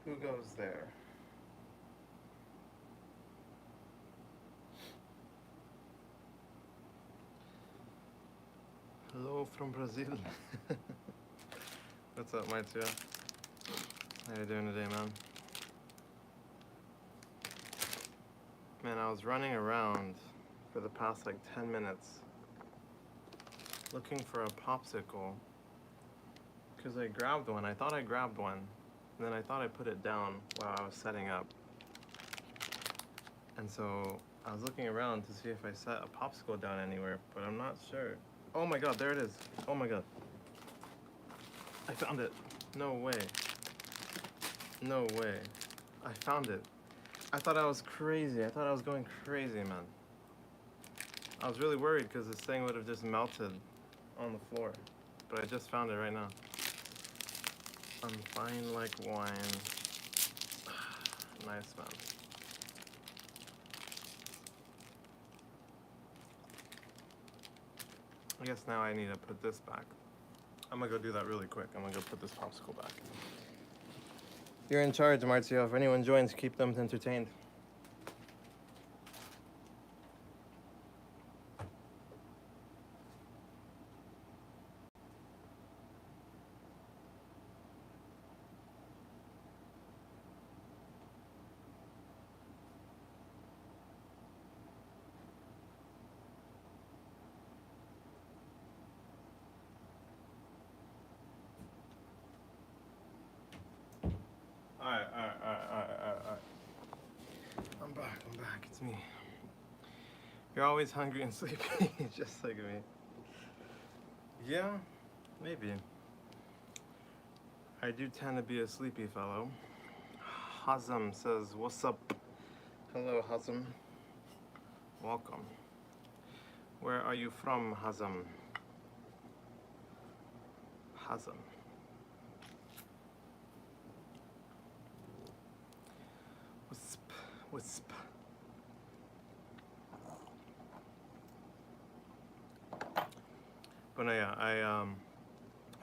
Who goes there? Hello from Brazil. What's up, Maitio? How you doing today, man? Man, I was running around for the past like 10 minutes looking for a popsicle because I grabbed one. I thought I grabbed one, and then I thought I put it down while I was setting up. And so I was looking around to see if I set a popsicle down anywhere, but I'm not sure. Oh my god, there it is. Oh my god. I found it. No way. No way. I found it. I thought I was crazy. I thought I was going crazy, man. I was really worried because this thing would have just melted on the floor. But I just found it right now. I'm fine like wine. Nice, man. I guess now I need to put this back. I'm gonna go do that really quick. I'm gonna go put this popsicle back. You're in charge, Marzio. If anyone joins, keep them entertained. Alright. I'm back. It's me. You're always hungry and sleepy, just like me. Yeah, maybe. I do tend to be a sleepy fellow. Hazem says, what's up? Hello, Hazem. Welcome. Where are you from, Hazem? Hazem. Wisp. But no, yeah, I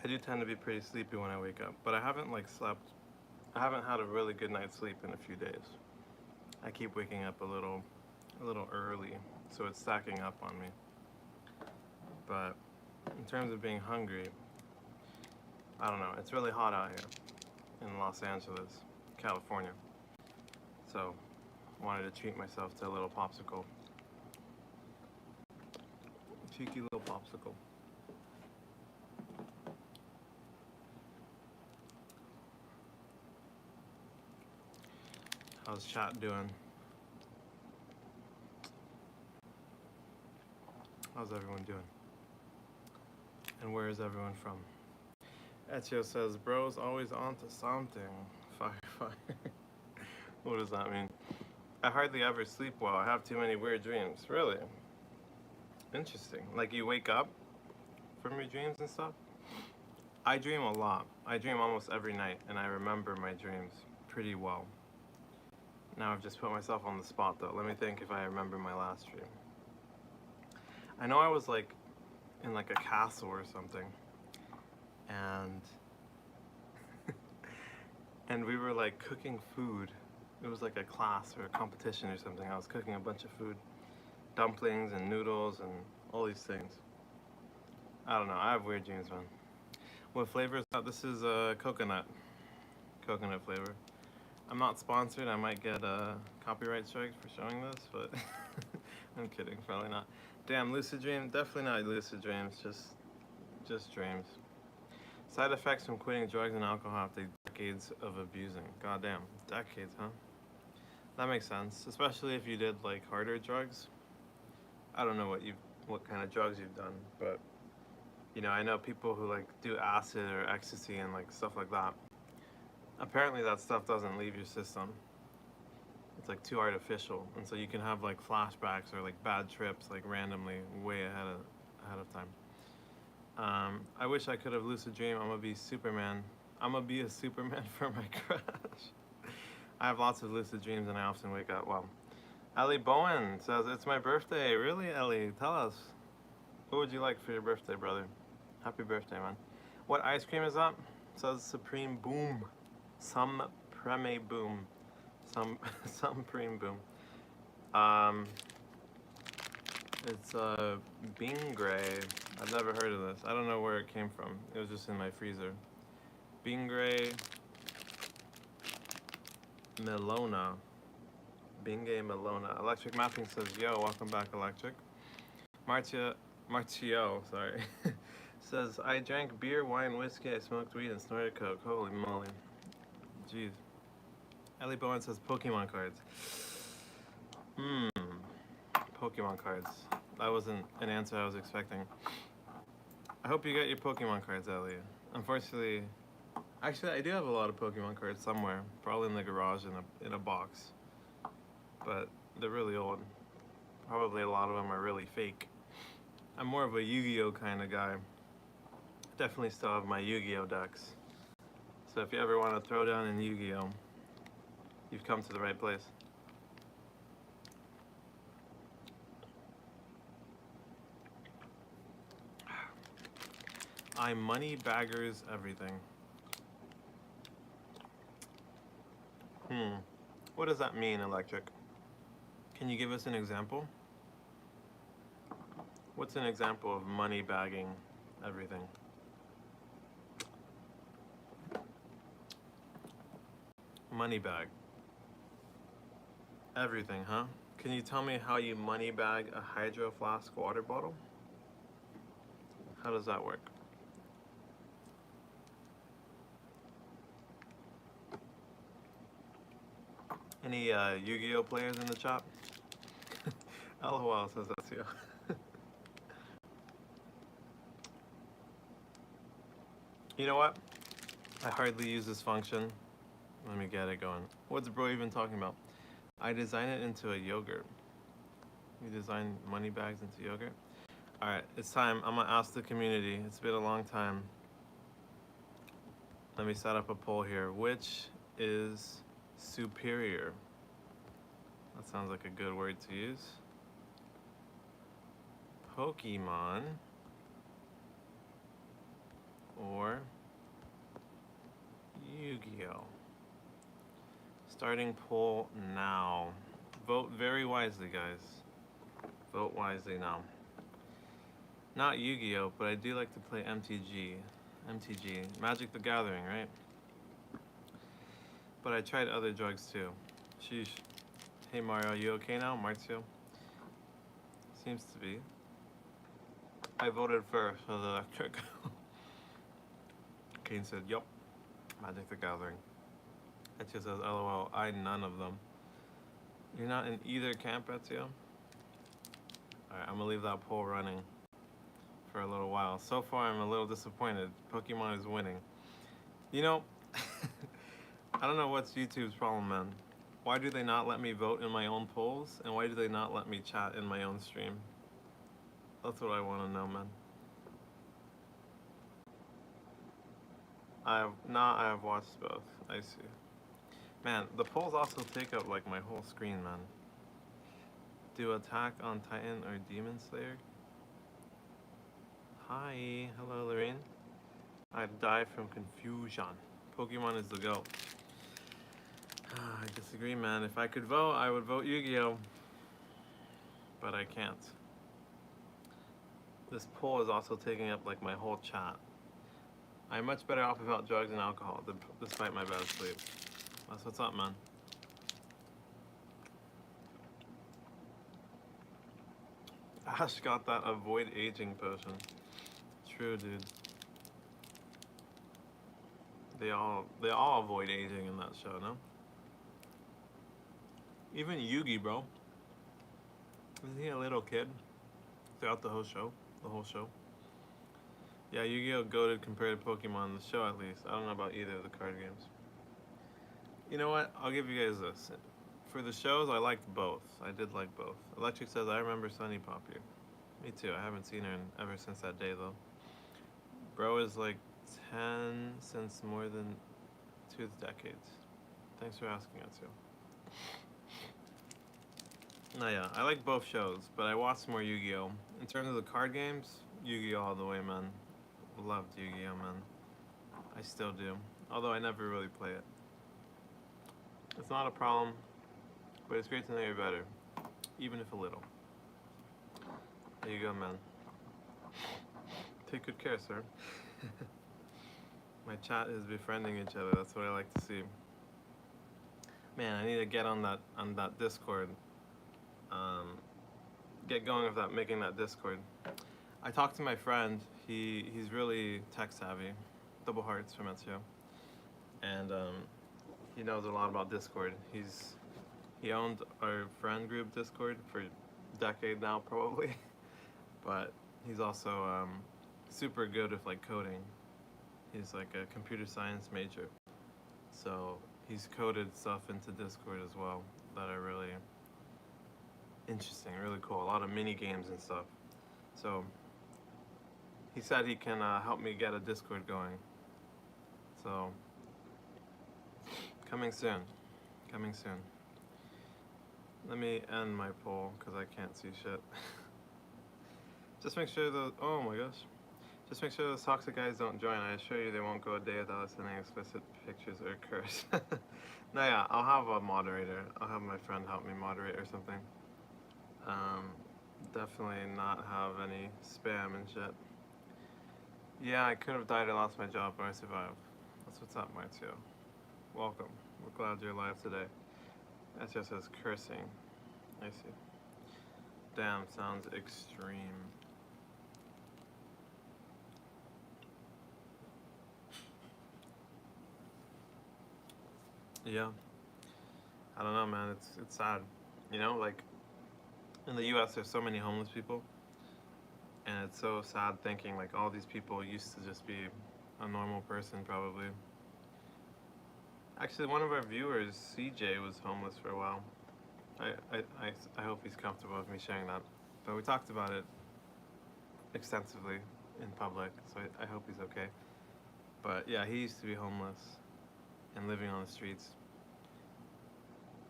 do tend to be pretty sleepy when I wake up, but I haven't like slept. I haven't had a really good night's sleep in a few days. I keep waking up a little early, so it's stacking up on me. But in terms of being hungry, I don't know. It's really hot out here in Los Angeles, California. So wanted to treat myself to a little popsicle. Cheeky little popsicle. How's chat doing? How's everyone doing? And where is everyone from? Ezio says, bro's always on to something. Fire. What does that mean? I hardly ever sleep well. I have too many weird dreams. Really? Interesting. Like you wake up from your dreams and stuff? I dream a lot. I dream almost every night, and I remember my dreams pretty well. Now I've just put myself on the spot though. Let me think if I remember my last dream. I know I was like in like a castle or something, and and we were like cooking food. It was like a class or a competition or something. I was cooking a bunch of food, dumplings and noodles and all these things. I don't know. I have weird dreams, man. What flavor is that? This is coconut flavor. I'm not sponsored. I might get a copyright strike for showing this, but I'm kidding. Probably not. Damn, lucid dream. Definitely not lucid dreams. Just dreams. Side effects from quitting drugs and alcohol after decades of abusing. Goddamn, decades, huh? That makes sense, especially if you did like harder drugs. I don't know what kind of drugs you've done, but you know, I know people who like do acid or ecstasy and like stuff like that. Apparently that stuff doesn't leave your system. It's like too artificial, and so you can have like flashbacks or like bad trips like randomly way ahead of time. I wish I could have lucid dream. I'm gonna be Superman. I'm gonna be a Superman for my crush. I have lots of lucid dreams and I often wake up. Well, Ellie Bowen says it's my birthday. Really, Ellie? Tell us. What would you like for your birthday, brother? Happy birthday, man. What ice cream is that? It says Supreme Boom. Supreme. Preme Boom. Some Preem Boom. Um, it's Beingray. I've never heard of this. I don't know where it came from. It was just in my freezer. Beingray Melona. Bingay Melona. Electric Mapping says, yo, welcome back, Electric. Martio, sorry. Says, I drank beer, wine, whiskey, I smoked weed, and snorted coke. Holy moly. Jeez. Ellie Bowen says, Pokemon cards. Pokemon cards. That wasn't an answer I was expecting. I hope you got your Pokemon cards, Ellie. Unfortunately, actually, I do have a lot of Pokemon cards somewhere. Probably in the garage in a box. But they're really old. Probably a lot of them are really fake. I'm more of a Yu-Gi-Oh kind of guy. Definitely still have my Yu-Gi-Oh decks. So if you ever want to throw down in Yu-Gi-Oh, you've come to the right place. I money baggers everything. What does that mean, Electric? Can you give us an example? What's an example of money bagging everything? Money bag. Everything, huh? Can you tell me how you money bag a Hydro Flask water bottle? How does that work? Any Yu-Gi-Oh players in the chat? LOL says that's you. You know what? I hardly use this function. Let me get it going. What's bro even talking about? I design it into a yogurt. You design money bags into yogurt? Alright, it's time. I'm gonna ask the community. It's been a long time. Let me set up a poll here. Which is superior? That sounds like a good word to use. Pokemon or Yu-Gi-Oh? Starting poll now. Vote very wisely, guys. Vote wisely now. Not Yu-Gi-Oh, but I do like to play MTG. Magic the Gathering, right? But I tried other drugs too. Sheesh. Hey Mario, you okay now? Marzio? Seems to be. I voted for the Electric. Kane said, yup. Magic the Gathering. Etio says, LOL, I none of them. You're not in either camp, Etio? Alright, I'm gonna leave that poll running for a little while. So far, I'm a little disappointed. Pokemon is winning. You know, I don't know what's YouTube's problem, man. Why do they not let me vote in my own polls? And why do they not let me chat in my own stream? That's what I want to know, man. I have watched both. I see. Man, the polls also take up like my whole screen, man. Do Attack on Titan or Demon Slayer? Hi, hello Lorraine. I die from confusion. Pokemon is the GOAT. I disagree, man. If I could vote, I would vote Yu-Gi-Oh! But I can't. This poll is also taking up like my whole chat. I'm much better off without drugs and alcohol, despite my bad sleep. That's what's up, man. Ash got that avoid aging potion. True, dude. They all avoid aging in that show, no? Even Yugi, bro. Isn't he a little kid throughout the whole show? Yeah, Yu-Gi-Oh! Goated compared to Pokemon, the show at least. I don't know about either of the card games. You know what? I'll give you guys this. For the shows, I liked both. I did like both. Electric says, I remember Sunny Poppy. Me too. I haven't seen her ever since that day, though. Bro is like 10 since more than 2 decades. Thanks for asking it, too. No, yeah, I like both shows, but I watched more Yu-Gi-Oh! In terms of the card games, Yu-Gi-Oh! All the way, man. Loved Yu-Gi-Oh, man. I still do. Although I never really play it. It's not a problem, but it's great to know you're better, even if a little. There you go, man. Take good care, sir. My chat is befriending each other. That's what I like to see. Man, I need to get on that Discord. Get going with that, making that Discord. I talked to my friend. He's really tech savvy. Double Hearts from Ezio, and he knows a lot about Discord. He owned our friend group Discord for a decade now, probably. But he's also super good with like coding. He's like a computer science major, so he's coded stuff into Discord as well that are really interesting, really cool. A lot of mini games and stuff. So he said he can help me get a Discord going. So coming soon, coming soon. Let me end my poll because I can't see shit. Just make sure those, oh my gosh. Just make sure those toxic guys don't join. I assure you they won't go a day without sending explicit pictures or curse. No, yeah, I'll have a moderator. I'll have my friend help me moderate or something. Definitely not have any spam and shit. Yeah, I could have died and lost my job, but I survived. That's what's up, Marzio. Welcome. We're glad you're alive today. That's just says cursing. I see. Damn, sounds extreme. Yeah. I don't know, man. It's sad. You know, like in the U.S. there's so many homeless people, and it's so sad thinking like all these people used to just be a normal person probably. Actually, one of our viewers, CJ, was homeless for a while. I hope he's comfortable with me sharing that. But we talked about it extensively in public, so I hope he's okay. But yeah, he used to be homeless and living on the streets.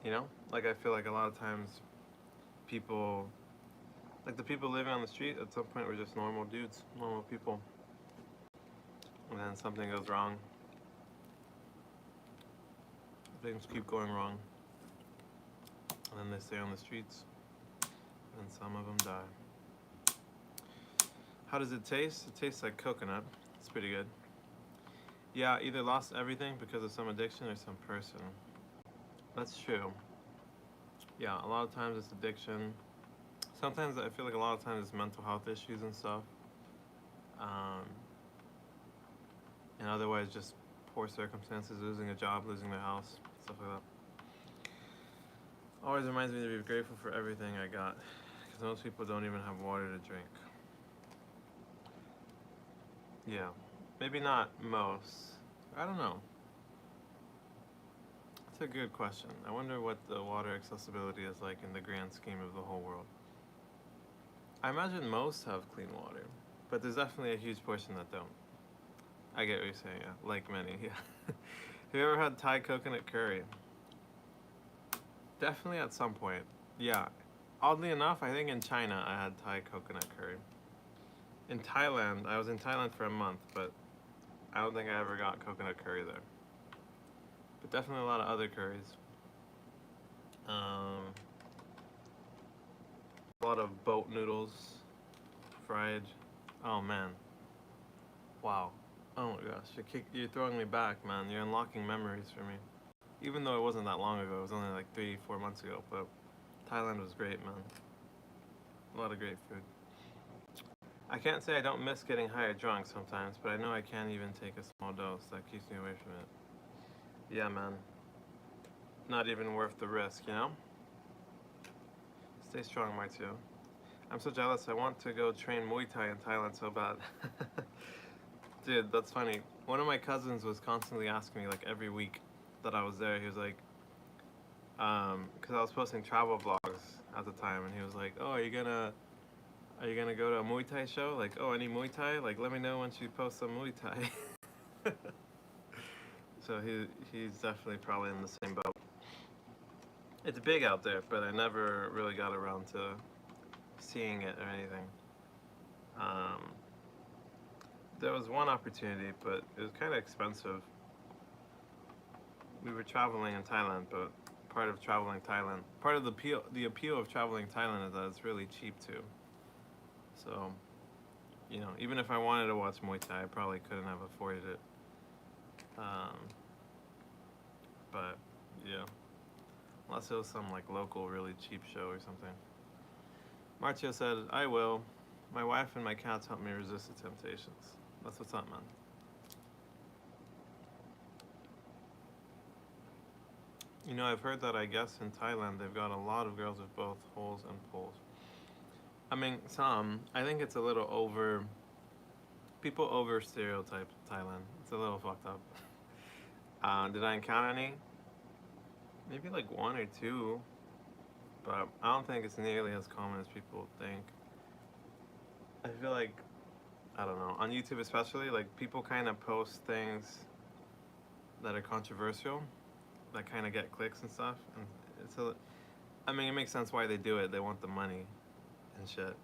You know? Like I feel like a lot of times people, like the people living on the street at some point were just normal dudes, normal people. And then something goes wrong. Things keep going wrong. And then they stay on the streets. And some of them die. How does it taste? It tastes like coconut. It's pretty good. Yeah, either lost everything because of some addiction or some person. That's true. Yeah, a lot of times it's addiction. Sometimes I feel like a lot of times it's mental health issues and stuff. And otherwise just poor circumstances, losing a job, losing their house, stuff like that. Always reminds me to be grateful for everything I got, because most people don't even have water to drink. Yeah, maybe not most. I don't know. That's a good question. I wonder what the water accessibility is like in the grand scheme of the whole world. I imagine most have clean water, but there's definitely a huge portion that don't. I get what you're saying, yeah. Like many, yeah. Have you ever had Thai coconut curry? Definitely at some point, yeah. Oddly enough, I think in China I had Thai coconut curry. In Thailand, I was in Thailand for a month, but I don't think I ever got coconut curry there. But definitely a lot of other curries. A lot of boat noodles, fried. Oh man. Wow. Oh my gosh, you're throwing me back, man. You're unlocking memories for me. Even though it wasn't that long ago, it was only like 3-4 months ago, but Thailand was great, man. A lot of great food. I can't say I don't miss getting high or drunk sometimes, but I know I can't even take a small dose. That keeps me away from it. Yeah, man. Not even worth the risk, you know? Stay strong, Marzio. I'm so jealous. I want to go train Muay Thai in Thailand so bad. Dude, that's funny. One of my cousins was constantly asking me, like, every week that I was there. He was like, because I was posting travel vlogs at the time, and he was like, oh, are you gonna go to a Muay Thai show? Like, oh, any Muay Thai? Like, let me know once you post some Muay Thai. So he's definitely probably in the same boat. It's big out there, but I never really got around to seeing it or anything. There was one opportunity, but it was kind of expensive. we were traveling in Thailand, but part of traveling Thailand, part of the appeal of traveling Thailand is that it's really cheap too. So, even if I wanted to watch Muay Thai, I probably couldn't have afforded it. Um, but yeah, unless it was some like local really cheap show or something. Marcio said, "I will. My wife and my cats help me resist the temptations." That's what's up, man. I've heard that I guess in Thailand they've got a lot of girls with both holes and poles. I mean, some. I think it's a little over. People over stereotype Thailand. It's a little fucked up. Did I encounter any? Maybe like one or two, but I don't think it's nearly as common as people think. I feel like, I don't know, on YouTube especially, like people kind of post things that are controversial, that kind of get clicks and stuff. And I mean, it makes sense why they do it. They want the money and shit.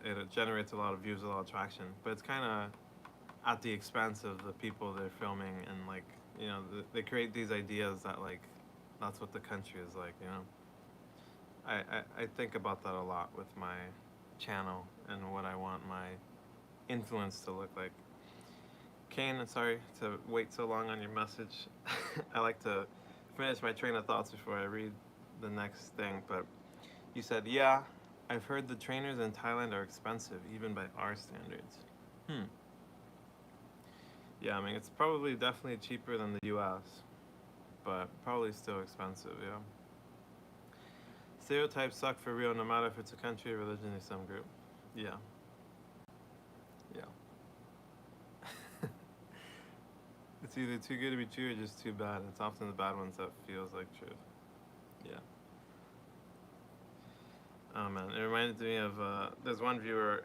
It generates a lot of views, a lot of traction. But it's kind of at the expense of the people they're filming, and like, they create these ideas that like that's what the country is like. I think about that a lot with my channel and what I want my influence to look like. Kane, sorry to wait so long on your message. I like to finish my train of thoughts before I read the next thing, but you said, yeah, I've heard the trainers in Thailand are expensive, even by our standards. Yeah, I mean, it's probably definitely cheaper than the US, but probably still expensive, yeah. Stereotypes suck for real, no matter if it's a country, religion, or some group. Yeah. Yeah. It's either too good to be true or just too bad. It's often the bad ones that feels like truth. Yeah. Oh man, it reminded me of there's one viewer.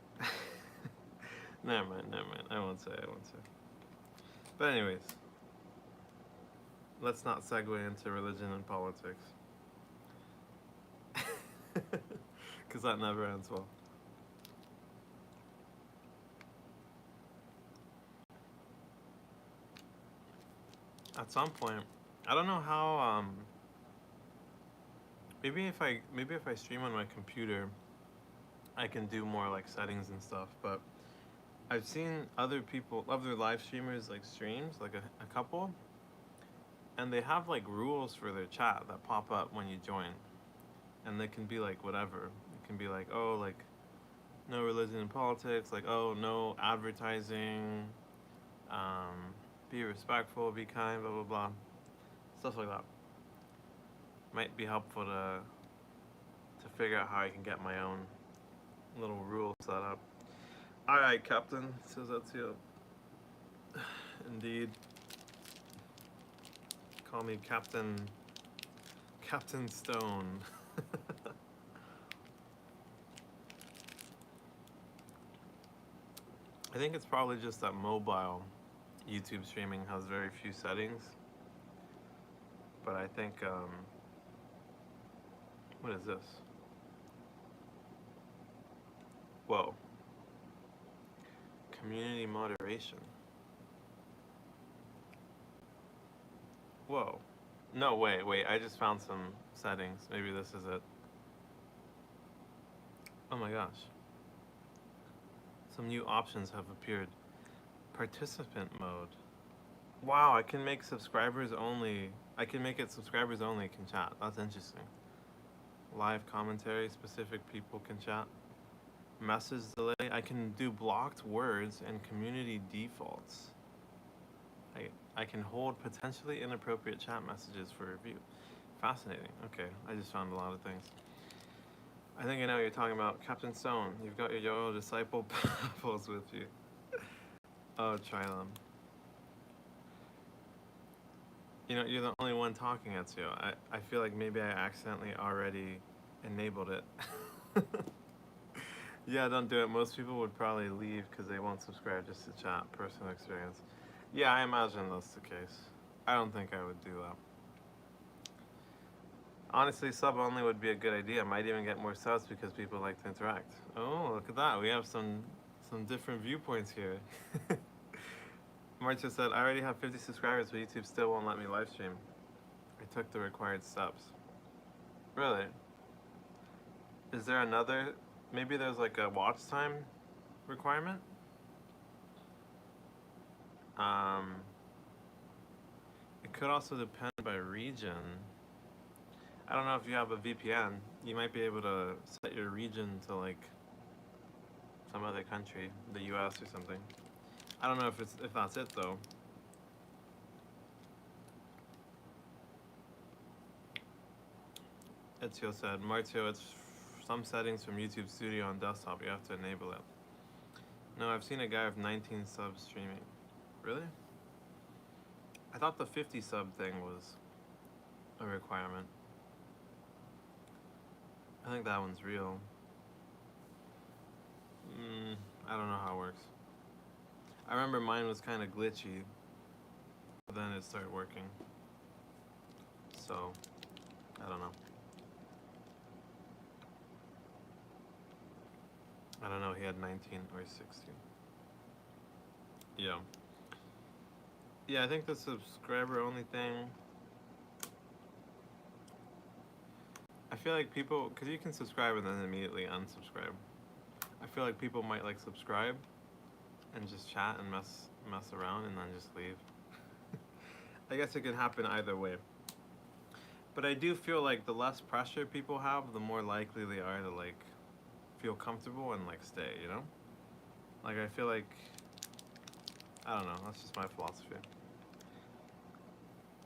Never mind. I won't say. But anyways, let's not segue into religion and politics, because that never ends well. At some point, I don't know how. Maybe if I stream on my computer, I can do more like settings and stuff. But I've seen other live streamers like streams, like a couple, and they have like rules for their chat that pop up when you join, and they can be like whatever. It can be like, oh, like no religion and politics, like, oh, no advertising, be respectful, be kind, blah blah blah, stuff like that. Might be helpful to figure out how I can get my own little rule set up. All right, Captain, says that's you. Indeed. Call me Captain Stone. I think it's probably just that mobile YouTube streaming has very few settings. But I think, what is this? Whoa. Community moderation. Whoa. No, wait, I just found some settings. Maybe this is it. Oh my gosh. Some new options have appeared. Participant mode. Wow, I can make subscribers only. I can make it subscribers only can chat. That's interesting. Live commentary, specific people can chat. Message delay. I can do blocked words and community defaults. I can hold potentially inappropriate chat messages for review. Fascinating. Okay, I just found a lot of things. I think I know what you're talking about. Captain Stone, you've got your Yoyo disciple Paphos with you. Oh, Trilum. You're the only one talking, Ezio. I feel like maybe I accidentally already enabled it. Yeah, don't do it. Most people would probably leave because they won't subscribe just to chat. Personal experience. Yeah, I imagine that's the case. I don't think I would do that. Honestly, sub only would be a good idea. Might even get more subs because people like to interact. Oh, look at that. We have some different viewpoints here. Marcia said, I already have 50 subscribers, but YouTube still won't let me live stream. I took the required steps. Really? Is there another? Maybe there's like a watch time requirement? Um, it could also depend by region. I don't know if you have a VPN. You might be able to set your region to like some other country, the US or something. I don't know if that's it though. Ezio said, Marzio, it's some settings from YouTube Studio on desktop. You have to enable it. No, I've seen a guy with 19 subs streaming. Really? I thought the 50 sub thing was a requirement. I think that one's real. I don't know how it works. I remember mine was kind of glitchy, but then it started working. So, I don't know. I don't know, he had 19 or 16. Yeah. Yeah, I think the subscriber only thing. I feel like people, because you can subscribe and then immediately unsubscribe. I feel like people might like subscribe and just chat and mess around and then just leave. I guess it could happen either way. But I do feel like the less pressure people have, the more likely they are to like feel comfortable and like stay, you know? Like I feel like, I don't know, that's just my philosophy.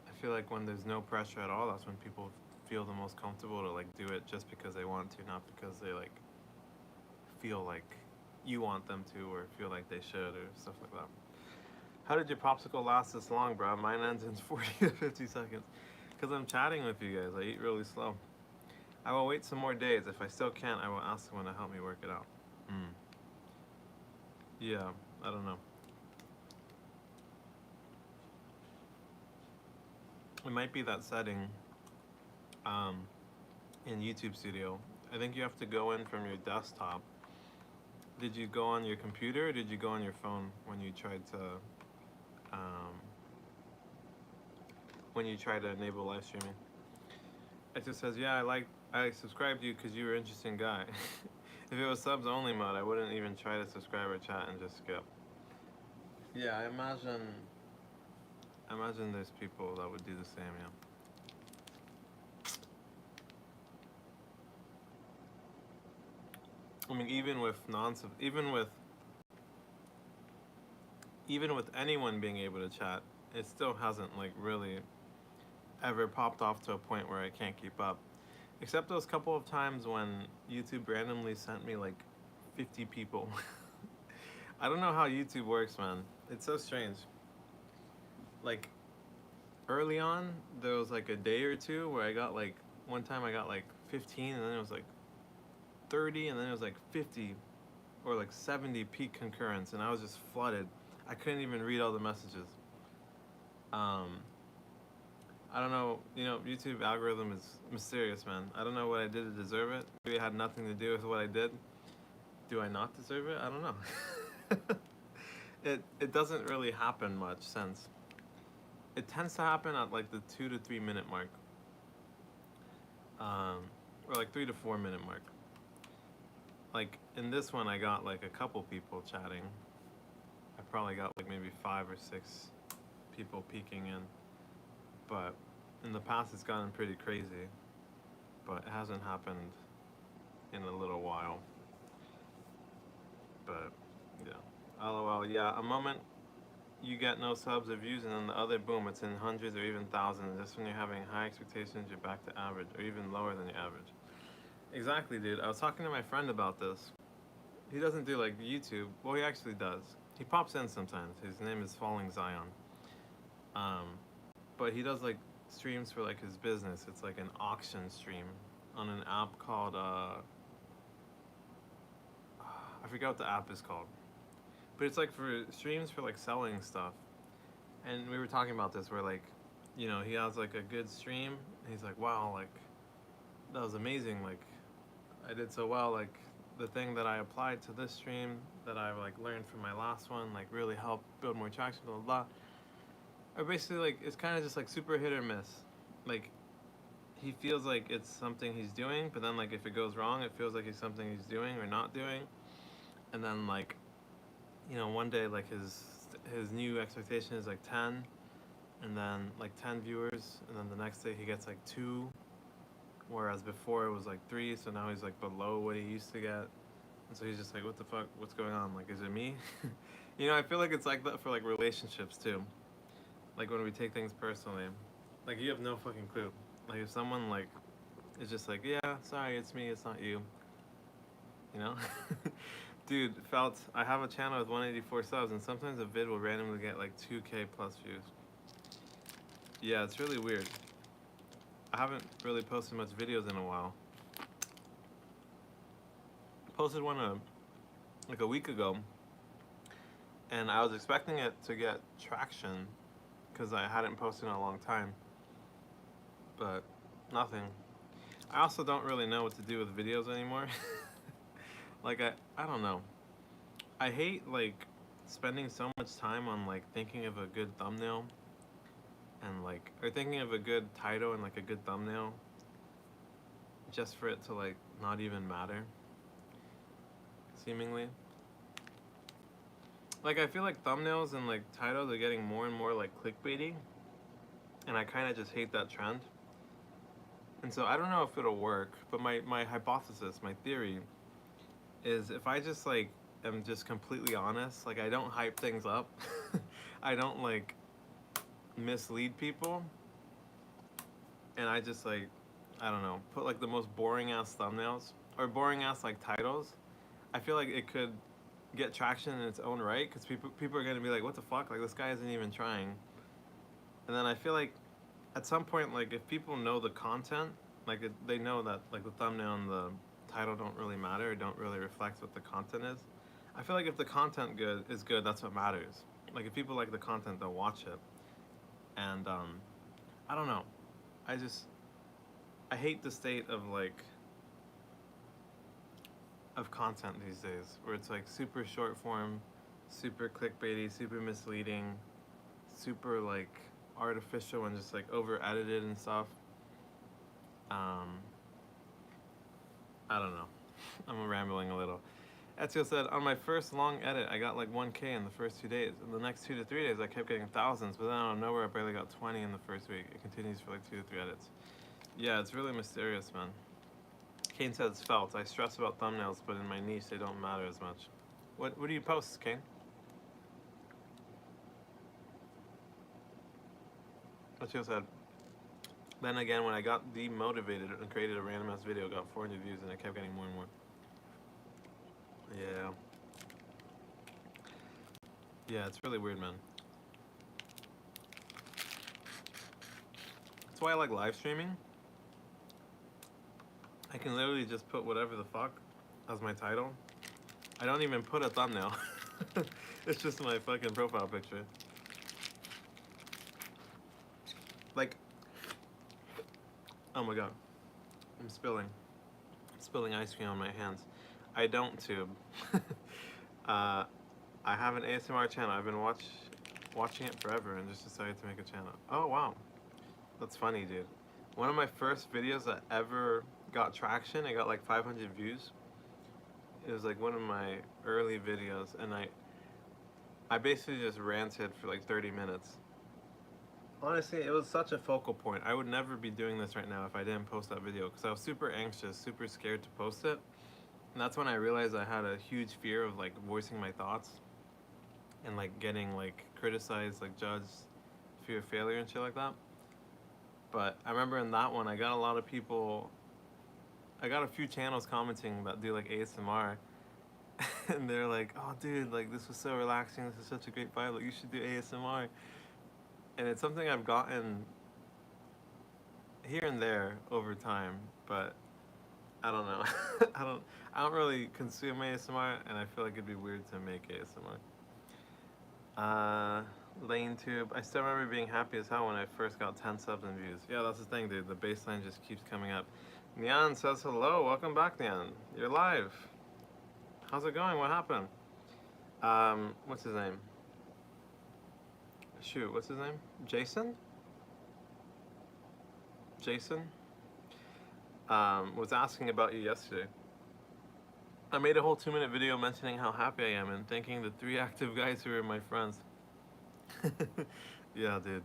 I feel like when there's no pressure at all, that's when people feel the most comfortable to like do it just because they want to, not because they like feel like you want them to or feel like they should or stuff like that. How did your popsicle last this long, bro? Mine ends in 40 to 50 seconds. Because I'm chatting with you guys. I eat really slow. I will wait some more days. If I still can't, I will ask someone to help me work it out. Yeah, I don't know. It might be that setting in YouTube Studio. I think you have to go in from your desktop. Did you go on your computer or did you go on your phone when you tried to enable live streaming? It just says, yeah, I subscribed to you because you were an interesting guy. If it was subs only mode, I wouldn't even try to subscribe or chat and just skip. Yeah, I imagine there's people that would do the same, yeah. I mean, even with anyone being able to chat, it still hasn't like really ever popped off to a point where I can't keep up. Except those couple of times when YouTube randomly sent me like 50 people. I don't know how YouTube works, man. It's so strange. Like early on, there was like a day or two where I got like one time I got like 15 and then it was like 30 and then it was like 50 or like 70 peak concurrence and I was just flooded. I couldn't even read all the messages. I don't know, you know, YouTube algorithm is mysterious, man. I don't know what I did to deserve it. Maybe it had nothing to do with what I did. Do I not deserve it? I don't know. It doesn't really happen much since. It tends to happen at like the 2 to 3 minute mark. Or like 3 to 4 minute mark. Like in this one I got like a couple people chatting. I probably got like maybe 5 or 6 people peeking in. But in the past it's gotten pretty crazy. But it hasn't happened in a little while. But yeah. LOL, yeah, a moment you get no subs or views and then the other boom, it's in hundreds or even thousands. Just when you're having high expectations, you're back to average or even lower than your average. Exactly, dude. I was talking to my friend about this. He doesn't do like YouTube. Well, he actually does. He pops in sometimes. His name is Falling Zion. But he does like streams for like his business. It's like an auction stream on an app called I forget what the app is called. But it's like for streams for like selling stuff. And we were talking about this where like, you know, he has like a good stream. And he's like, wow, like that was amazing. Like I did so well. Like the thing that I applied to this stream that I like learned from my last one like really helped build more traction, blah blah blah. Or basically like it's kind of just like super hit or miss. like he feels like it's something he's doing, but then like if it goes wrong, it feels like it's something he's doing or not doing. And then like, you know, one day like his new expectation is like 10, and then like 10 viewers, and then the next day he gets like 2, whereas before it was like 3, so now he's like below what he used to get. And so he's just like, what the fuck? What's going on? Like, is it me? You know, I feel like it's like that for like relationships too. Like when we take things personally, like you have no fucking clue. Like if someone like is just like, yeah, sorry, it's me, it's not you. You know, dude, felt I have a channel with 184 subs, and sometimes a vid will randomly get like 2K plus views. Yeah, it's really weird. I haven't really posted much videos in a while. Posted one like a week ago, and I was expecting it to get traction because I hadn't posted in a long time, but nothing. I also don't really know what to do with videos anymore. Like I don't know. I hate like spending so much time on like thinking of a good thumbnail and like or thinking of a good title and like a good thumbnail just for it to like not even matter seemingly. Like I feel like thumbnails and like titles are getting more and more like clickbaity, and I kind of just hate that trend. And so I don't know if it'll work, but my hypothesis, my theory is if I just like am just completely honest, like I don't hype things up, I don't like mislead people, and I just like I don't know, put like the most boring ass thumbnails or boring ass like titles, I feel like it could get traction in its own right because people are gonna be like, what the fuck, like this guy isn't even trying. And then I feel like at some point, like if people know the content, like they know that like the thumbnail and the title don't really matter, don't really reflect what the content is. I feel like if the content is good, that's what matters. Like if people like the content, they'll watch it. And I don't know. I just I hate the state of like of content these days, where it's like super short form, super clickbaity, super misleading, super like artificial and just like over edited and stuff. Um, I don't know. I'm rambling a little. Ezio said, on my first long edit, I got like 1K in the first 2 days. In the next 2 to 3 days, I kept getting thousands, but then out of nowhere, I barely got 20 in the first week. It continues for like 2 to 3 edits. Yeah, it's really mysterious, man. Kane says, felt. I stress about thumbnails, but in my niche, they don't matter as much. What do you post, Kane? Ezio said, then again, when I got demotivated and created a random ass video, got 400 views, and I kept getting more and more. Yeah. Yeah, it's really weird, man. That's why I like live streaming. I can literally just put whatever the fuck as my title. I don't even put a thumbnail. It's just my fucking profile picture. Like, oh my god, I'm spilling ice cream on my hands. I don't tube. I have an ASMR channel. I've been watching it forever and just decided to make a channel. Oh wow, that's funny, dude. One of my first videos that ever got traction, I got like 500 views. It was like one of my early videos, and I basically just ranted for like 30 minutes. Honestly, it was such a focal point. I would never be doing this right now if I didn't post that video because I was super anxious, super scared to post it. And that's when I realized I had a huge fear of like voicing my thoughts and like getting like criticized, like judged, fear of failure and shit like that. But I remember in that one, I got a lot of people, I got a few channels commenting that do like ASMR. And they're like, oh dude, like this was so relaxing, this is such a great vibe, like you should do ASMR. And it's something I've gotten here and there over time, but I don't know. I don't really consume ASMR, and I feel like it'd be weird to make ASMR. Lane Tube. I still remember being happy as hell when I first got 10 subs and views. Yeah, that's the thing, dude. The baseline just keeps coming up. Nyan says hello. Welcome back, Nyan. You're live. How's it going? What happened? What's his name? Shoot, what's his name? Jason? Jason, was asking about you yesterday. I made a whole 2-minute video mentioning how happy I am and thanking the 3 active guys who are my friends. Yeah, dude.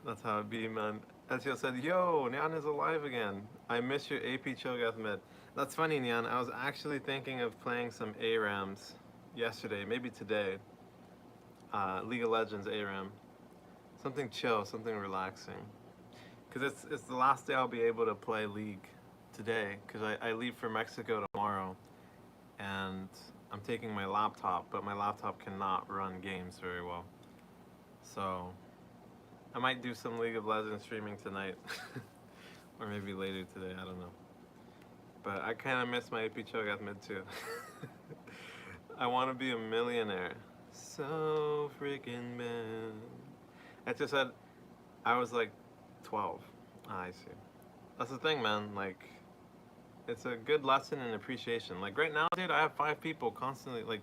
That's how it be, man. Ezio said, yo, Nyan is alive again. I miss your AP Cho'Gath mid. That's funny, Nyan. I was actually thinking of playing some ARAMs yesterday, maybe today. League of Legends ARAM. Something chill, something relaxing. Because it's the last day I'll be able to play League today. Because I leave for Mexico tomorrow. And I'm taking my laptop, but my laptop cannot run games very well. So I might do some League of Legends streaming tonight. Or maybe later today, I don't know. But I kind of miss my AP Cho'Gath mid too. I want to be a millionaire. So freaking bad. I just said I was like 12. I see. That's the thing, man. Like, it's a good lesson in appreciation. Like right now, dude, I have 5 people constantly, like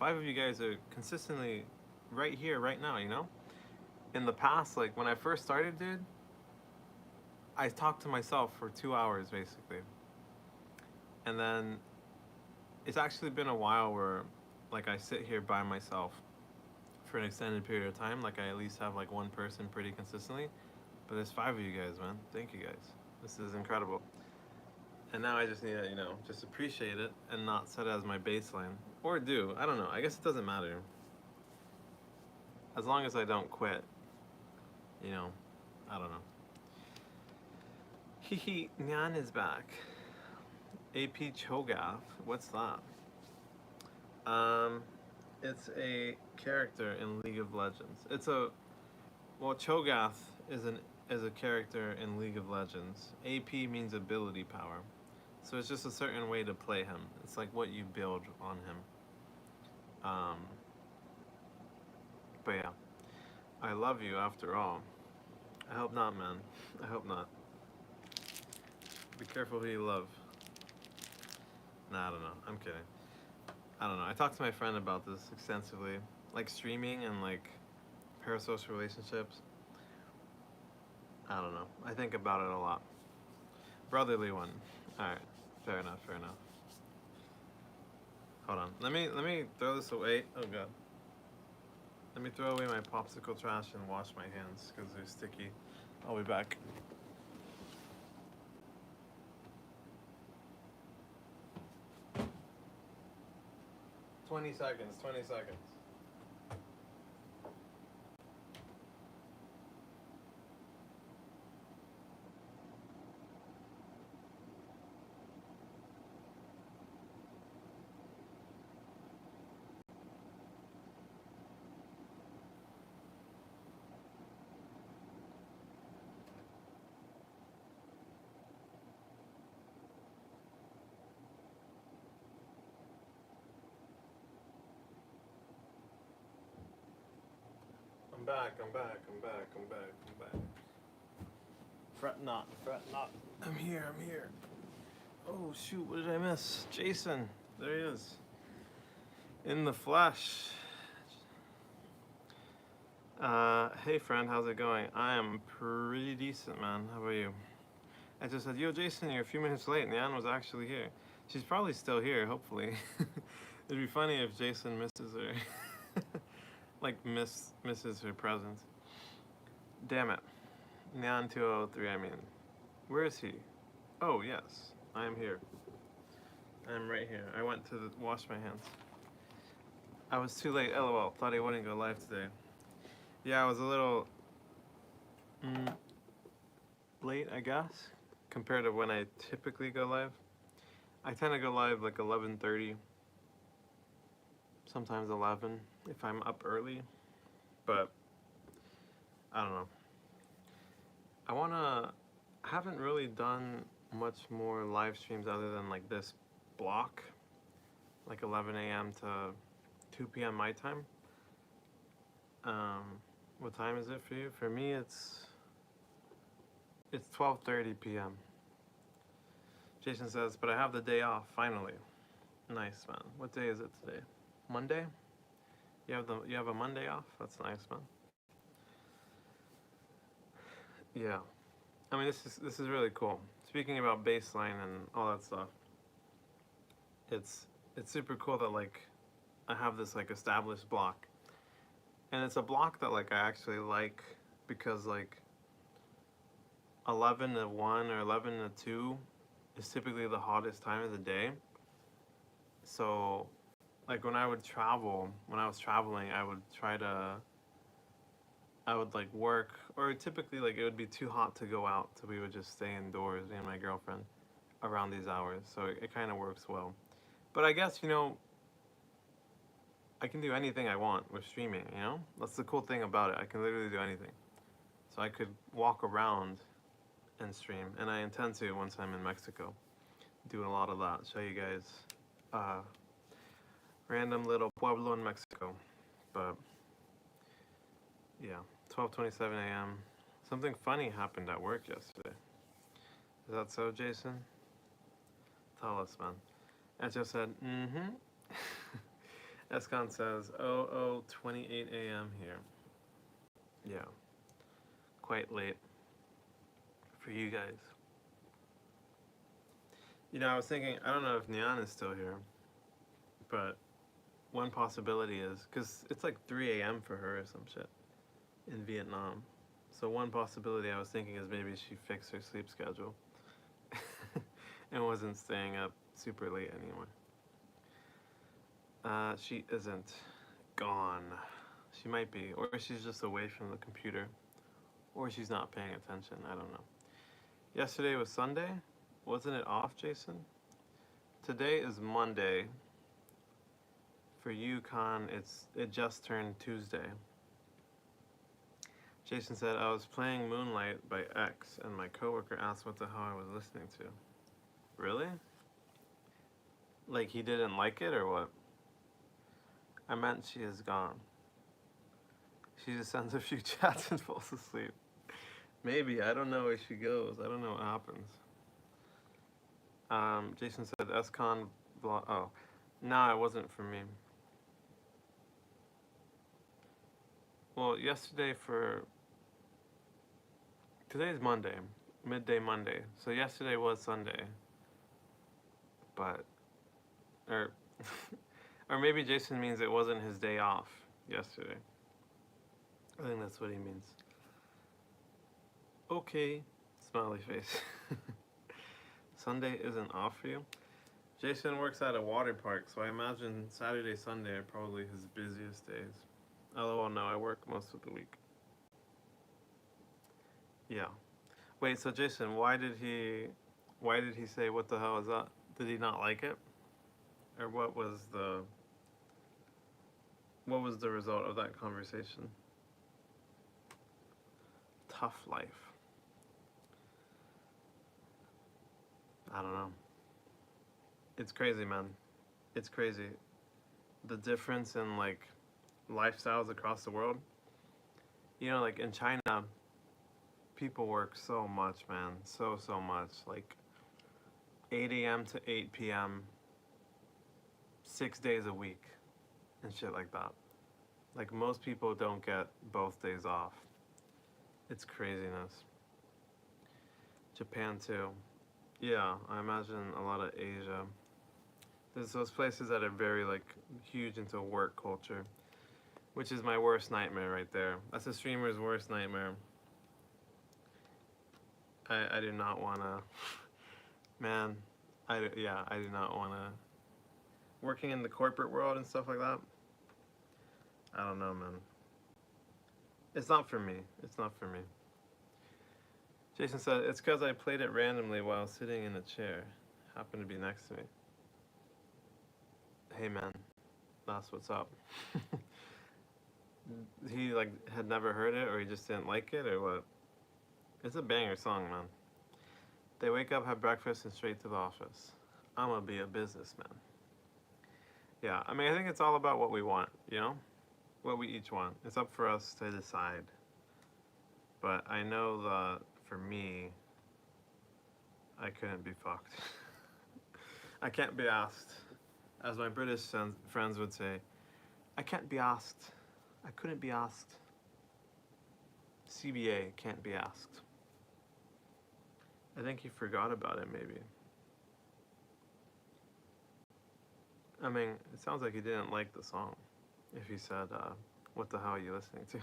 5 of you guys are consistently right here, right now, you know? In the past, like when I first started, dude, I talked to myself for 2 hours basically. And then it's actually been a while where like I sit here by myself for an extended period of time. Like I at least have like one person pretty consistently. But there's 5 of you guys, man. Thank you guys. This is incredible. And now I just need to, you know, just appreciate it and not set it as my baseline. Or do. I don't know. I guess it doesn't matter. As long as I don't quit. You know, I don't know. Hehe, Nyan is back. AP Cho'Gath, what's that? It's a character in League of Legends. Well, Cho'Gath is a character in League of Legends. AP means ability power. So it's just a certain way to play him. It's like what you build on him. But yeah, I love you after all. I hope not, man. I hope not. Be careful who you love. Nah, I don't know. I'm kidding. I don't know. I talked to my friend about this extensively. Like streaming and like parasocial relationships. I don't know. I think about it a lot. Brotherly one. Alright. Fair enough, fair enough. Hold on. Let me throw this away. Oh god. Let me throw away my popsicle trash and wash my hands because they're sticky. I'll be back. 20 seconds, 20 seconds. I'm back, I'm back, I'm back, I'm back, I'm back. Fret not, fret not. I'm here, I'm here. Oh shoot, what did I miss? Jason, there he is. In the flesh. Hey friend, how's it going? I am pretty decent, man. How about you? I just said, yo Jason, you're a few minutes late. Nyan was actually here. She's probably still here, hopefully. It'd be funny if Jason misses her. Like misses her presence. Damn it. Nyan 203, I mean. Where is he? Oh, yes. I am here. I am right here. I went to wash my hands. I was too late, lol. Thought I wouldn't go live today. Yeah, I was a little late, I guess, compared to when I typically go live. I tend to go live like 11:30, sometimes 11 if I'm up early, but I don't know. I haven't really done much more live streams other than like this block, like 11 a.m. to 2 p.m. my time. What time is it for you? For me, it's 12:30 p.m. Jason says, but I have the day off finally. Nice, man. What day is it today? Monday? You have a Monday off? That's nice, man. Yeah. I mean, this is really cool. Speaking about baseline and all that stuff, it's it's super cool that like I have this like established block, and it's a block that like I actually like because like 11 to 1 or 11 to 2 is typically the hottest time of the day. So like when I was traveling, I would like work, or typically like it would be too hot to go out, so we would just stay indoors, me and my girlfriend, around these hours. So it kind of works well. But I guess, I can do anything I want with streaming, you know? That's the cool thing about it. I can literally do anything. So I could walk around and stream, and I intend to once I'm in Mexico. Doing a lot of that. Show you guys random little pueblo in Mexico. But yeah, 12:27 a.m. Something funny happened at work yesterday. Is that so, Jason? Tell us, man. I just said, mm-hmm. Escon says, 28 a.m. here. Yeah, quite late for you guys. I was thinking, I don't know if Nyan is still here, but one possibility is, because it's like 3 a.m. for her or some shit in Vietnam. So one possibility I was thinking is maybe she fixed her sleep schedule and wasn't staying up super late anymore. She isn't gone. She might be, or she's just away from the computer, or she's not paying attention. I don't know. Yesterday was Sunday. Wasn't it off, Jason? Today is Monday. For you, Con, it just turned Tuesday. Jason said, I was playing Moonlight by X, and my coworker asked what the hell I was listening to. Really? Like he didn't like it, or what? I meant she is gone. She just sends a few chats and falls asleep. Maybe, I don't know where she goes. I don't know what happens. Jason said, SCon blog. Oh, no, it wasn't for me. Well, today's Monday, midday Monday. So yesterday was Sunday. But, or, or maybe Jason means it wasn't his day off yesterday. I think that's what he means. Okay, smiley face. Sunday isn't off for you? Jason works at a water park, so I imagine Saturday, Sunday are probably his busiest days. LOL, no, I work most of the week. Yeah. Wait, so Jason, why did he say what the hell is that? Did he not like it? Or what was the result of that conversation? Tough life. I don't know. It's crazy, man. It's crazy. The difference in like lifestyles across the world. Like in China, people work so much, man. So much. Like 8 a.m. to 8 p.m. 6 days a week and shit like that. Like most people don't get both days off. It's craziness. Japan too. Yeah, I imagine a lot of Asia. There's those places that are very like huge into work culture, which is my worst nightmare right there. That's a streamer's worst nightmare. I do not wanna, man. I do not wanna. Working in the corporate world and stuff like that. I don't know, man. It's not for me. It's not for me. Jason said, it's because I played it randomly while sitting in a chair. Happened to be next to me. Hey, man. That's what's up. He, like, had never heard it, or he just didn't like it, or what? It's a banger song, man. They wake up, have breakfast, and straight to the office. I'm gonna be a businessman. Yeah, I mean, I think it's all about what we want, What we each want. It's up for us to decide. But I know that for me, I couldn't be fucked. I can't be asked. As my British friends would say, I can't be asked. I couldn't be asked. CBA can't be asked. I think he forgot about it, maybe. I mean, it sounds like he didn't like the song. If he said, what the hell are you listening to?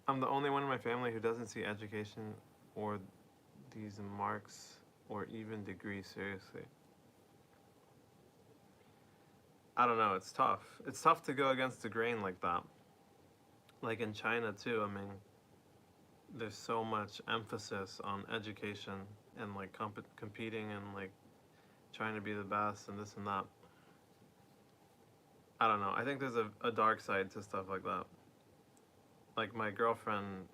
I'm the only one in my family who doesn't see education or these marks or even degrees seriously. I don't know, it's tough. It's tough to go against the grain like that. Like in China, too, I mean, there's so much emphasis on education and like competing and like trying to be the best and this and that. I don't know. I think there's a dark side to stuff like that. Like my girlfriend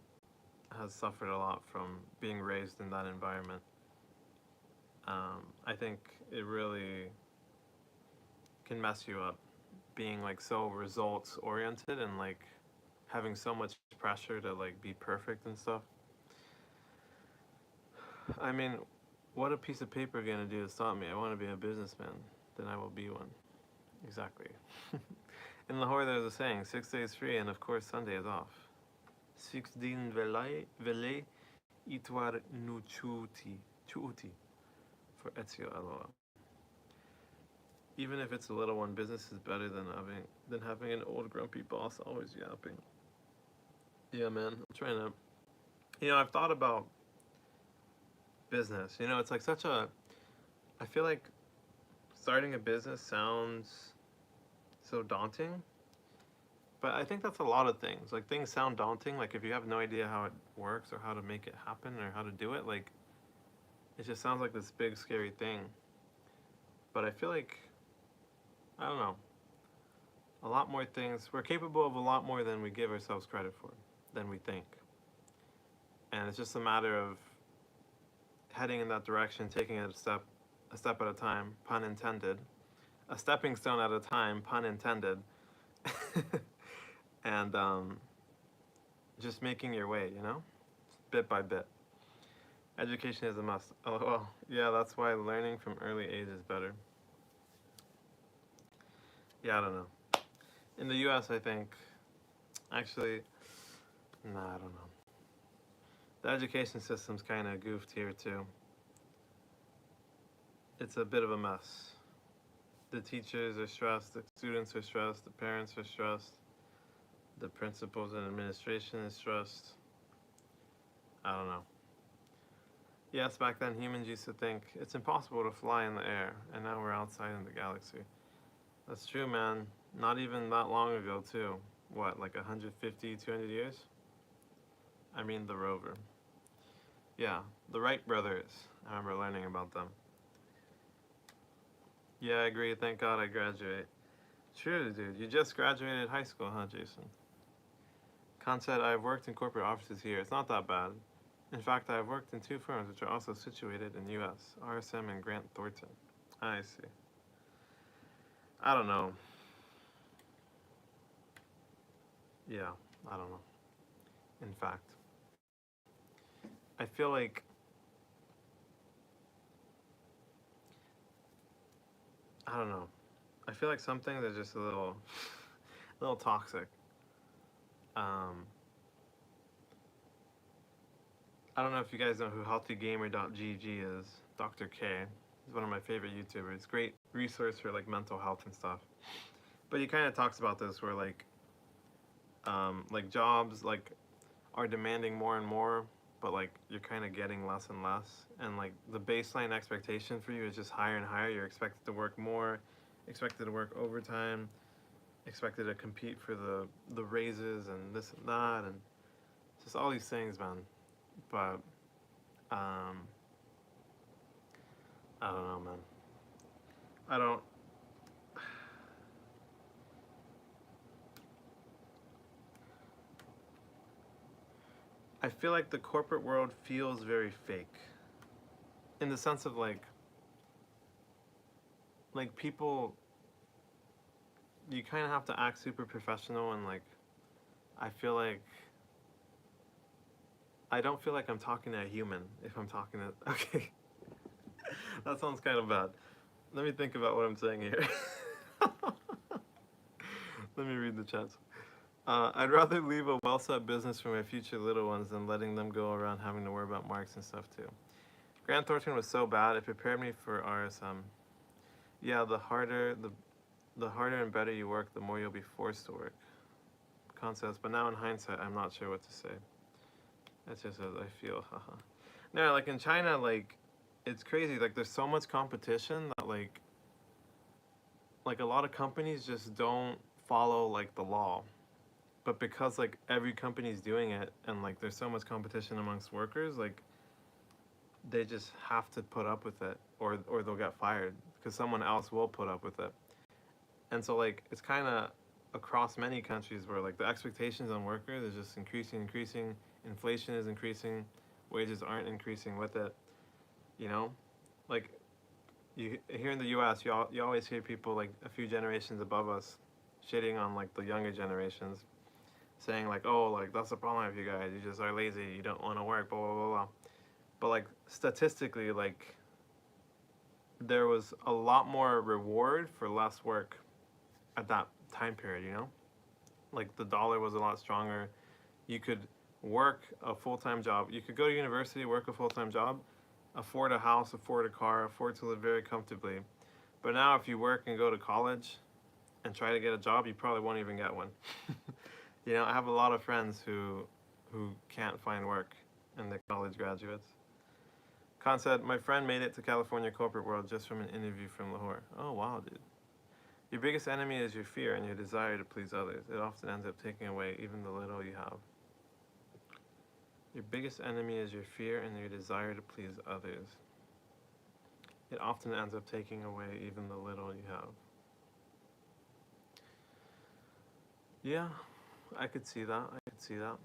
has suffered a lot from being raised in that environment. I think it really can mess you up being like so results oriented and like having so much pressure to like be perfect and stuff. I mean, what a piece of paper gonna do to stop me? I want to be a businessman, then I will be one. Exactly. In Lahore, there's a saying: 6 days free, and of course Sunday is off. 16 vele itwar nu chuuti for Ezio Aloha. Even if it's a little one, business is better than having an old grumpy boss always yapping. Yeah, man, I'm trying to. I've thought about business. It's like such a. I feel like starting a business sounds so daunting, but I think that's a lot of things. Like things sound daunting. Like if you have no idea how it works or how to make it happen or how to do it, like it just sounds like this big scary thing. But I feel like I don't know. A lot more things. We're capable of a lot more than we give ourselves credit for, than we think. And it's just a matter of heading in that direction, taking it a step at a time, pun intended. A stepping stone at a time, pun intended. And just making your way, bit by bit. Education is a must. Oh, well, yeah, that's why learning from early age is better. Yeah, I don't know. In the US, I think, actually, nah, I don't know. The education system's kind of goofed here, too. It's a bit of a mess. The teachers are stressed, the students are stressed, the parents are stressed, the principals and administration is stressed. I don't know. Yes, back then humans used to think it's impossible to fly in the air, and now we're outside in the galaxy. That's true, man. Not even that long ago, too. What, like 150, 200 years? I mean the rover. Yeah, the Wright brothers. I remember learning about them. Yeah, I agree. Thank God I graduated. True, dude. You just graduated high school, huh, Jason? Khan said, I've worked in corporate offices here. It's not that bad. In fact, I've worked in 2 firms which are also situated in the U.S., RSM and Grant Thornton. I see. I don't know. Yeah, I don't know. In fact, I feel like I don't know. I feel like some things are just a little toxic. Um, I don't know if you guys know who HealthyGamer.gg is. Dr. K. He's one of my favorite YouTubers. Great resource for like mental health and stuff. But he kind of talks about this where like jobs like are demanding more and more, but like you're kind of getting less and less, and like the baseline expectation for you is just higher and higher. You're expected to work more, expected to work overtime, expected to compete for the raises and this and that, and just all these things, man. But I don't know, man. I don't. I feel like the corporate world feels very fake, in the sense of like people, you kind of have to act super professional, and like I feel like I don't feel like I'm talking to a human if I'm talking to. Okay, that sounds kind of bad. Let me think about what I'm saying here. Let me read the chats. I'd rather leave a well-set business for my future little ones than letting them go around having to worry about marks and stuff too. Grant Thornton was so bad, it prepared me for RSM. Yeah, the harder and better you work, the more you'll be forced to work. Concepts, but now in hindsight, I'm not sure what to say. That's just as I feel, haha. No, like in China, like it's crazy. Like there's so much competition that like a lot of companies just don't follow like the law. But because like every company's doing it and like there's so much competition amongst workers, like they just have to put up with it or they'll get fired because someone else will put up with it. And so like it's kind of across many countries where like the expectations on workers is just increasing, inflation is increasing, wages aren't increasing with it, you know? Like you here in the US, you always hear people like a few generations above us shitting on like the younger generations, saying like, "Oh, like that's the problem with you guys. You just are lazy. You don't want to work, blah blah blah blah." But like statistically, like there was a lot more reward for less work at that time period, you know? Like the dollar was a lot stronger. You could work a full-time job. You could go to university, work a full-time job, afford a house, afford a car, afford to live very comfortably. But now if you work and go to college and try to get a job, you probably won't even get one. You know, I have a lot of friends who can't find work and they're college graduates. Khan said, my friend made it to California corporate world just from an interview from Lahore. Oh wow, dude. Your biggest enemy is your fear and your desire to please others. It often ends up taking away even the little you have. Your biggest enemy is your fear and your desire to please others. It often ends up taking away even the little you have. Yeah, I could see that. I could see that.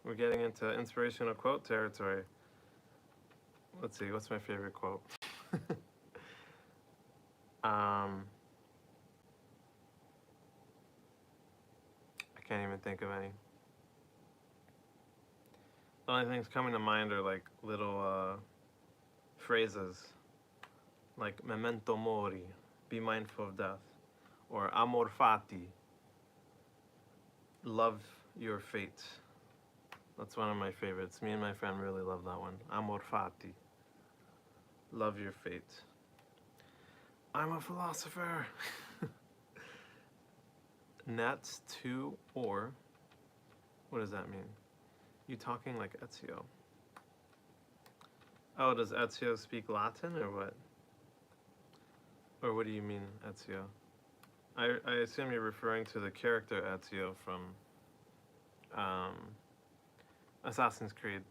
We're getting into inspirational quote territory. Let's see, what's my favorite quote? I can't even think of any. The only things coming to mind are like little phrases like memento mori, be mindful of death, or amor fati, love your fate. That's one of my favorites. Me and my friend really love that one. Amor fati, love your fate. I'm a philosopher. Nats to or, what does that mean? You talking like Ezio. Oh, does Ezio speak Latin or what? Or what do you mean, Ezio? I assume you're referring to the character Ezio from Assassin's Creed,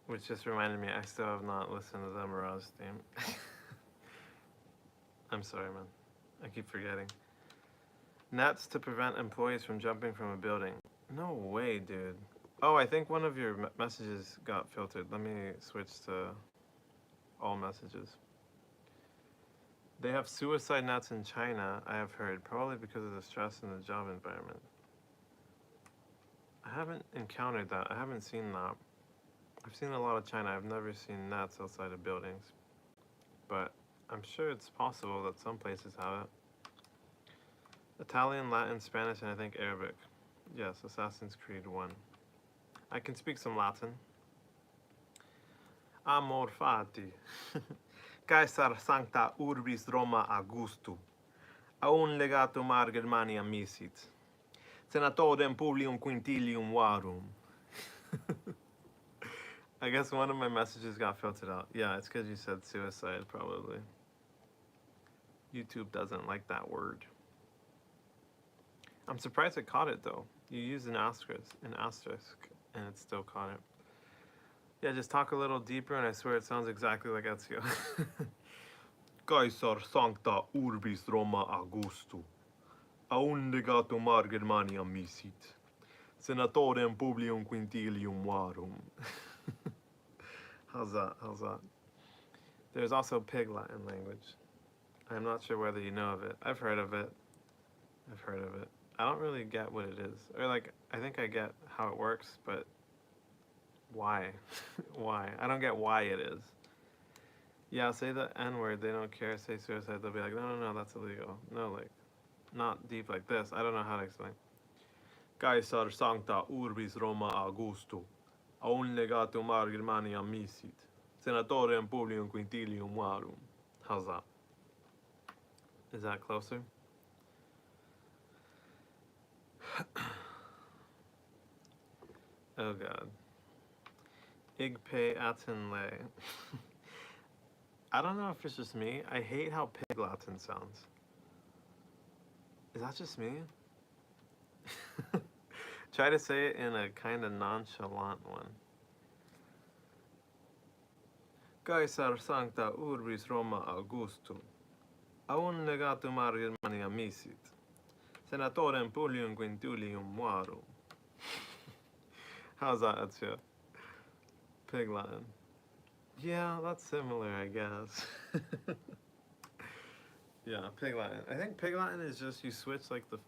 which just reminded me I still have not listened to the Mirage theme. I'm sorry, man. I keep forgetting. Nets to prevent employees from jumping from a building. No way, dude. Oh, I think one of your messages got filtered. Let me switch to all messages. They have suicide nets in China, I have heard, probably because of the stress in the job environment. I haven't encountered that. I haven't seen that. I've seen a lot of China. I've never seen nets outside of buildings. But I'm sure it's possible that some places have it. Italian, Latin, Spanish, and I think Arabic. Yes, Assassin's Creed 1. I can speak some Latin. Amor fati. Caesar sancta urbis Roma Augustu. Aun legato mar Germania misit. Senatorem publium quintilium varum. I guess one of my messages got filtered out. Yeah, it's because you said suicide, probably. YouTube doesn't like that word. I'm surprised it caught it, though. You used an asterisk, and it still caught it. Yeah, just talk a little deeper, and I swear it sounds exactly like Ezio. Caesar sancta urbis Roma Augustu. Aun legato mar Germania misit. Senatorem publium quintilium varum. How's that? How's that? There's also Pig Latin language. I'm not sure whether you know of it. I've heard of it. I've heard of it. I don't really get what it is. Or like, I think I get how it works, but why? Why? I don't get why it is. Yeah, say the N word, they don't care. Say suicide, they'll be like, no, that's illegal. No, like, not deep like this. I don't know how to explain. Caesar sancta urbis Roma Augusto, aun legatum ar Germania misit, senatorem publium quintilium varum. How's that? Is that closer? Oh god. Igpe Atenle. I don't know if it's just me. I hate how pig Latin sounds. Is that just me? Try to say it in a kind of nonchalant one. Caesar sancta urbis Roma Augustum, aun legatum ar Germania misit, senatorem Publium Quintilium varum. How's that, Ezio? Pig Latin. Yeah, that's similar, I guess. Yeah, Pig Latin. I think Pig Latin is just you switch like the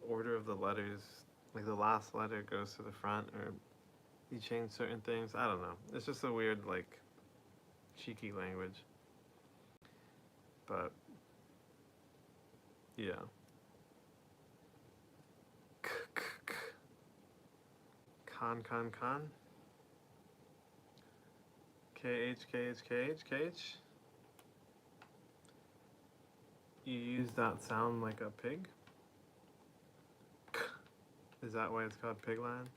order of the letters. Like the last letter goes to the front, or you change certain things. I don't know. It's just a weird, like, cheeky language. But yeah. Con. KH. You use that sound like a pig? Is that why it's called Pig Latin?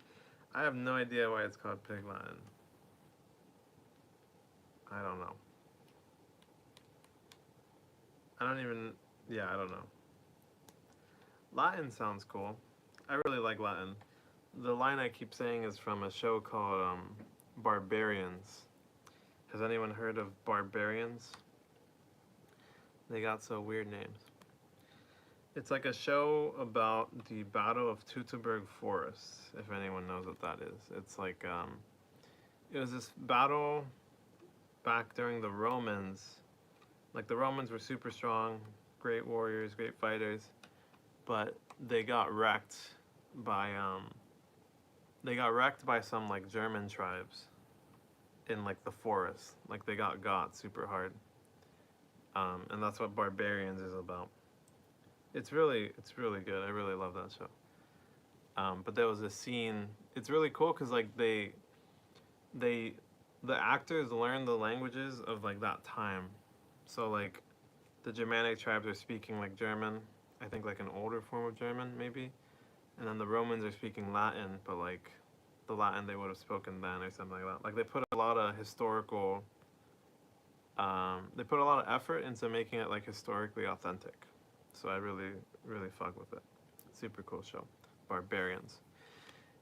I have no idea why it's called Pig Latin. I don't know. I don't know. Latin sounds cool. I really like Latin. The line I keep saying is from a show called Barbarians. Has anyone heard of Barbarians? They got so weird names. It's like a show about the Battle of Teutoburg Forest, if anyone knows what that is. It's like, it was this battle back during the Romans. Like, the Romans were super strong, great warriors, great fighters, but they got wrecked by some, like, German tribes in, like, the forest. Like, they got super hard. And that's what Barbarians is about. It's really good. I really love that show. But there was a scene. It's really cool because like the actors learn the languages of like that time. So like the Germanic tribes are speaking like German. I think like an older form of German maybe, and then the Romans are speaking Latin, but like the Latin they would have spoken then or something like that. Like they put a lot of historical. They put a lot of effort into making it like historically authentic. So I really fuck with it. Super cool show. Barbarians.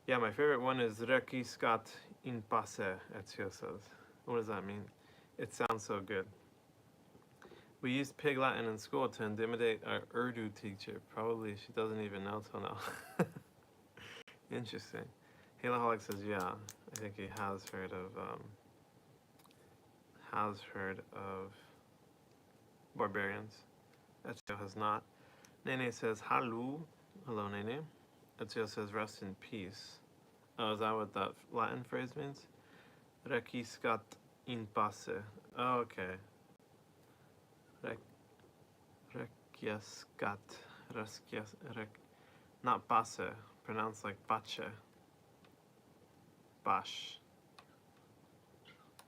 Yeah, my favorite one is Requiscat in pace, Ezio says. What does that mean? It sounds so good. We used Pig Latin in school to intimidate our Urdu teacher. Probably she doesn't even know till now. Interesting. Halaholic says, yeah, I think he has heard of Barbarians. Ezio has not. Nene says, hello. Hello, Nene. Ezio says, rest in peace. Oh, is that what that Latin phrase means? Requiscat in pace. Oh, okay. Not pace. Pronounced like pace. Bash.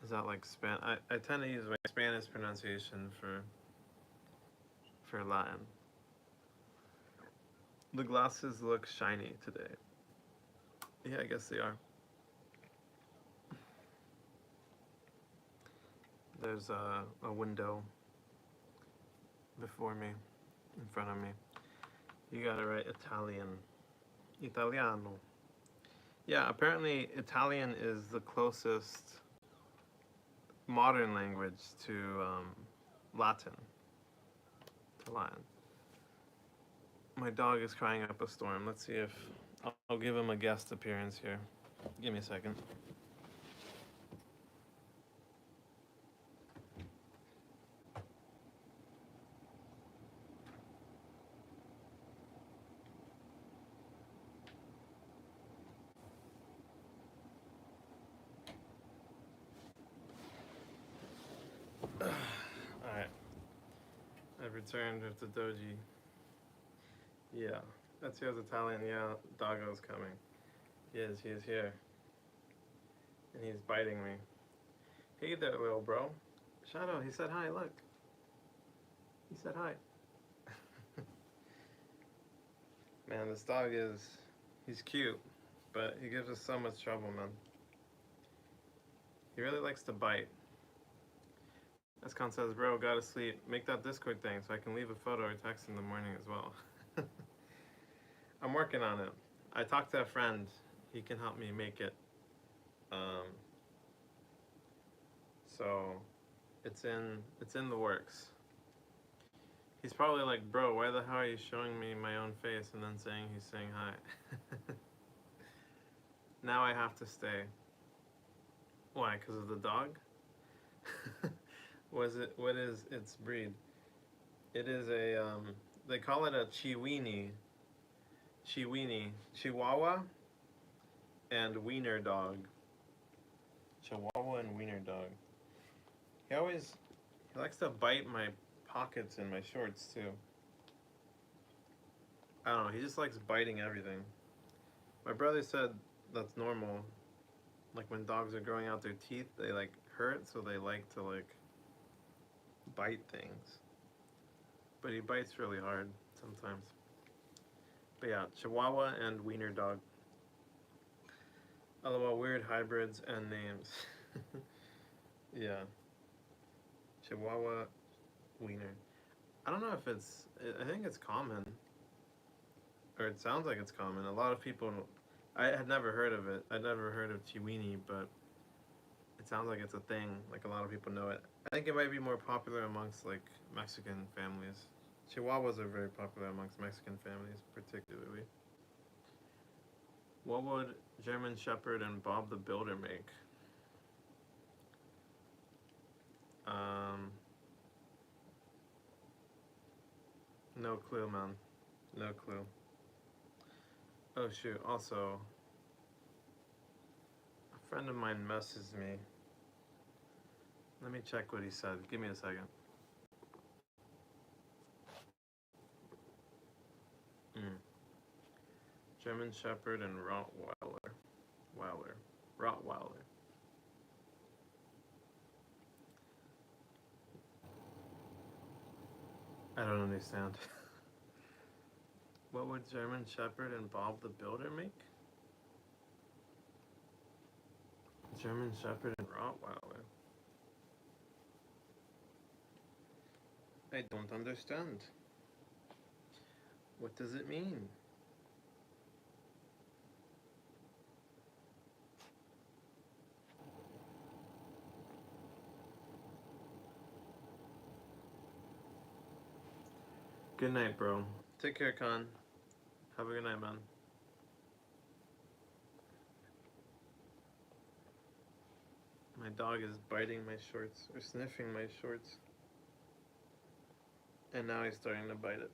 Is that like I tend to use my Spanish pronunciation for Latin. The glasses look shiny today. Yeah, I guess they are. There's a window before me, in front of me. You got it right, Italian. Italiano. Yeah, apparently Italian is the closest modern language to Latin. My dog is crying up a storm. Let's see if I'll give him a guest appearance here. Give me a second. Alright. returned with the doji. Yeah, Ezio's Italian. Yeah, Doggo's coming. He is here. And he's biting me. Hey there, little bro. Shadow, he said hi, look. He said hi. Man, this dog he's cute, but he gives us so much trouble, man. He really likes to bite. Escon says, bro, gotta sleep. Make that Discord thing so I can leave a photo or text in the morning as well. I'm working on it. I talked to a friend. He can help me make it. So it's in the works. He's probably like, bro, why the hell are you showing me my own face and then saying he's saying hi? Now I have to stay. Why? Because of the dog? What is its breed? It is a, they call it a Chiweenie. Chihuahua and Wiener dog. Chihuahua and Wiener dog. He likes to bite my pockets and my shorts too. I don't know, he just likes biting everything. My brother said that's normal. Like when dogs are growing out their teeth, they like hurt, so they like to like bite things. But he bites really hard sometimes. But yeah, Chihuahua and Wiener dog. LOL, weird hybrids and names. Yeah. Chihuahua, Wiener. I don't know if I think it's common. Or it sounds like it's common. A lot of people, I had never heard of it. I'd never heard of Chiweenie, but it sounds like it's a thing. Like a lot of people know it. I think it might be more popular amongst like Mexican families. Chihuahuas are very popular amongst Mexican families, particularly. What would German Shepherd and Bob the Builder make? No clue, man. No clue. Oh shoot, also, a friend of mine messaged me. Let me check what he said. Give me a second. German Shepherd and Rottweiler. Rottweiler. I don't understand. What would German Shepherd and Bob the Builder make? German Shepherd and Rottweiler. I don't understand. What does it mean? Good night, bro. Take care, Khan. Have a good night, man. My dog is biting my shorts, or sniffing my shorts. And now he's starting to bite it.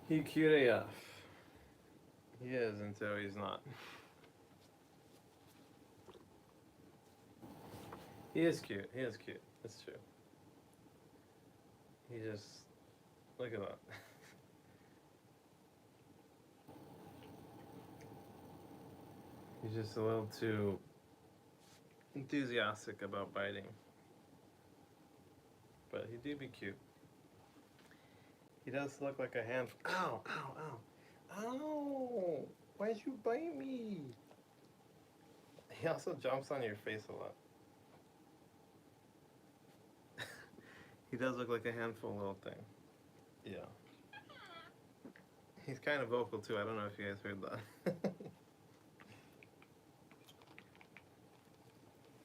He cute AF. He is until he's not. He is cute. It's true. He just, look at that. He's just a little too enthusiastic about biting. But he do be cute. He does look like a handful. Ow, ow, ow. Ow! Why'd you bite me? He also jumps on your face a lot. He does look like a handful little thing. Yeah. He's kind of vocal too. I don't know if you guys heard that.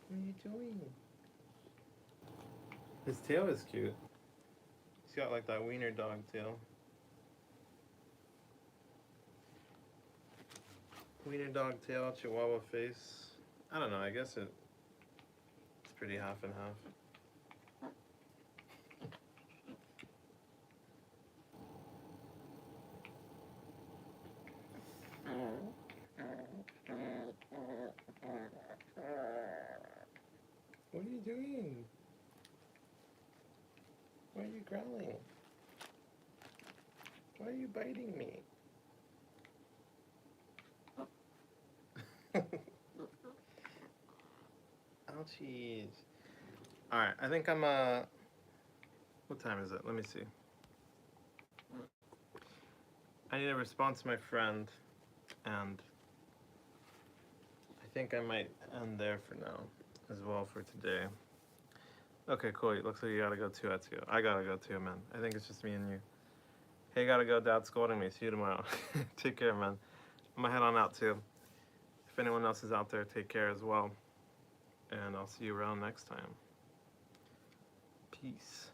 What are you doing? His tail is cute. He's got like that wiener dog tail. Wiener dog tail, Chihuahua face. I don't know, I guess it's pretty half and half. doing? Why are you growling? Why are you biting me? Ouchies. Alright, I think I'm what time is it? Let me see. I need to respond to my friend, and I think I might end there for now as well for today. Okay, cool. It looks like you gotta go too. I gotta go too, man. I think it's just me and you. Hey, gotta go. Dad's scolding me. See you tomorrow. Take care, man. I'm gonna head on out too. If anyone else is out there, take care as well. And I'll see you around next time. Peace.